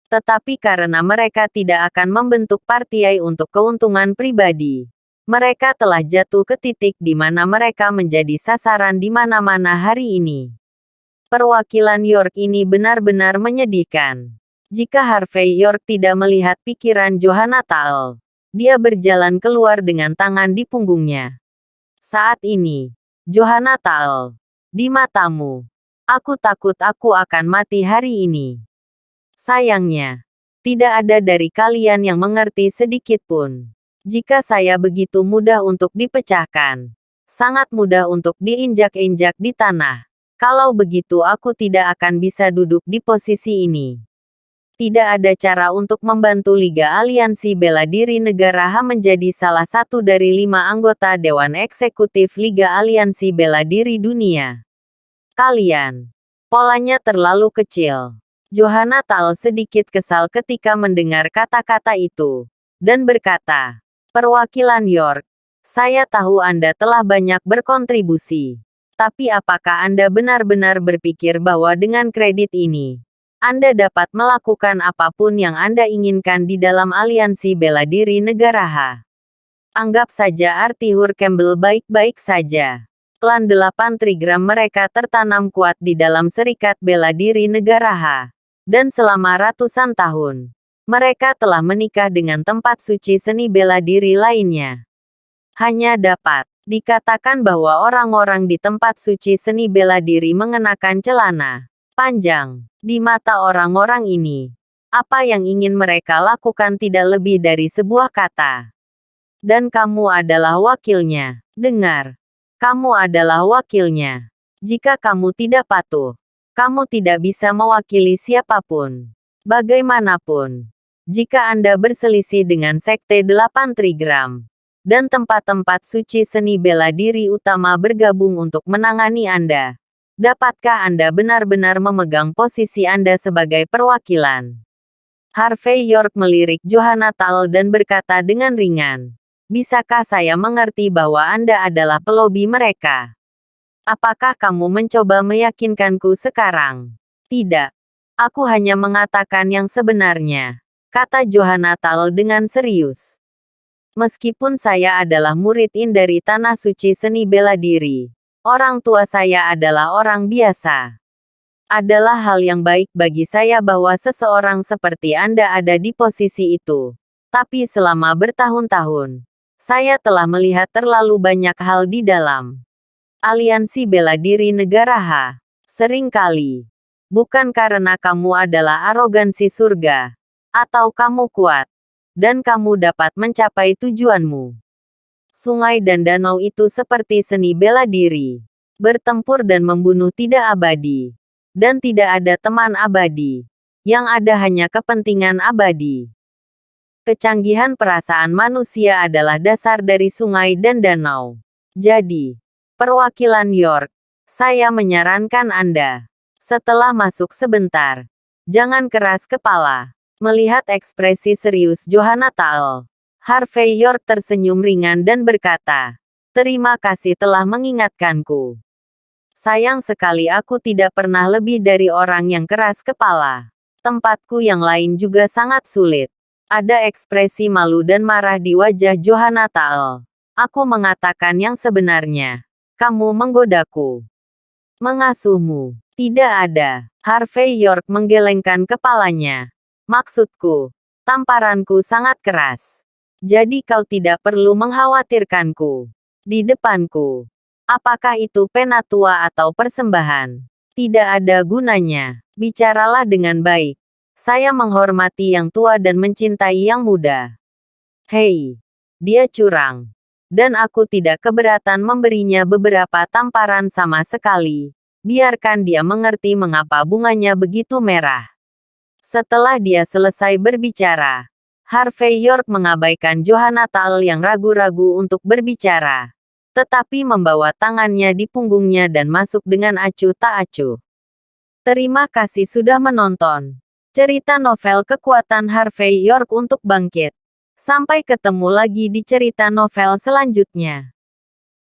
Tetapi karena mereka tidak akan membentuk partai untuk keuntungan pribadi, mereka telah jatuh ke titik di mana mereka menjadi sasaran di mana-mana hari ini. Perwakilan York ini benar-benar menyedihkan. Jika Harvey York tidak melihat pikiran Johanna Tael, dia berjalan keluar dengan tangan di punggungnya. Saat ini, Johanna Tael, di matamu, aku takut aku akan mati hari ini. Sayangnya, tidak ada dari kalian yang mengerti sedikit pun. Jika saya begitu mudah untuk dipecahkan, sangat mudah untuk diinjak-injak di tanah. Kalau begitu aku tidak akan bisa duduk di posisi ini. Tidak ada cara untuk membantu Liga Aliansi Bela Diri Negara Ha menjadi salah satu dari 5 anggota Dewan Eksekutif Liga Aliansi Bela Diri Dunia. Kalian, polanya terlalu kecil. Johanna Tael sedikit kesal ketika mendengar kata-kata itu, dan berkata, perwakilan York, saya tahu Anda telah banyak berkontribusi. Tapi apakah Anda benar-benar berpikir bahwa dengan kredit ini, Anda dapat melakukan apapun yang Anda inginkan di dalam aliansi bela diri negara Ha? Anggap saja Arthur Campbell baik-baik saja. Klan 8 Trigram mereka tertanam kuat di dalam serikat bela diri negara Ha. Dan selama ratusan tahun, mereka telah menikah dengan tempat suci seni bela diri lainnya. Hanya dapat dikatakan bahwa orang-orang di tempat suci seni bela diri mengenakan celana panjang. Di mata orang-orang ini, apa yang ingin mereka lakukan tidak lebih dari sebuah kata. Dan kamu adalah wakilnya. Dengar. Kamu adalah wakilnya. Jika kamu tidak patuh, kamu tidak bisa mewakili siapapun. Bagaimanapun, jika Anda berselisih dengan Sekte 8 Trigram, dan tempat-tempat suci seni bela diri utama bergabung untuk menangani Anda, Dapatkah Anda benar-benar memegang posisi Anda sebagai perwakilan? Harvey York melirik Johanna Tal dan berkata dengan ringan, "Bisakah saya mengerti bahwa Anda adalah pelobi mereka? Apakah kamu mencoba meyakinkanku sekarang?" "Tidak. Aku hanya mengatakan yang sebenarnya," kata Johanna Tal dengan serius. "Meskipun saya adalah murid In dari Tanah Suci Seni Bela Diri, orang tua saya adalah orang biasa. Adalah hal yang baik bagi saya bahwa seseorang seperti Anda ada di posisi itu. Tapi selama bertahun-tahun, saya telah melihat terlalu banyak hal di dalam aliansi bela diri negara H. Seringkali, bukan karena kamu adalah arogansi surga, atau kamu kuat, dan kamu dapat mencapai tujuanmu. Sungai dan danau itu seperti seni bela diri. Bertempur dan membunuh tidak abadi. Dan tidak ada teman abadi. Yang ada hanya kepentingan abadi. Kecanggihan perasaan manusia adalah dasar dari sungai dan danau. Jadi, perwakilan York, saya menyarankan Anda, setelah masuk sebentar, jangan keras kepala. Melihat ekspresi serius Johanna Tal, Harvey York tersenyum ringan dan berkata, "Terima kasih telah mengingatkanku. Sayang sekali aku tidak pernah lebih dari orang yang keras kepala. Tempatku yang lain juga sangat sulit." Ada ekspresi malu dan marah di wajah Johanna Tal. "Aku mengatakan yang sebenarnya. Kamu menggodaku. Mengasuhmu. Tidak ada." Harvey York menggelengkan kepalanya. "Maksudku, tamparanku sangat keras. Jadi kau tidak perlu mengkhawatirkanku. Di depanku. Apakah itu penatua atau persembahan? Tidak ada gunanya. Bicaralah dengan baik. Saya menghormati yang tua dan mencintai yang muda. Hei, dia curang. Dan aku tidak keberatan memberinya beberapa tamparan sama sekali. Biarkan dia mengerti mengapa bunganya begitu merah." Setelah dia selesai berbicara, Harvey York mengabaikan Johanna Tal yang ragu-ragu untuk berbicara, tetapi membawa tangannya di punggungnya dan masuk dengan acuh tak acuh. Terima kasih sudah menonton. Cerita novel Kekuatan Harvey York untuk Bangkit. Sampai ketemu lagi di cerita novel selanjutnya.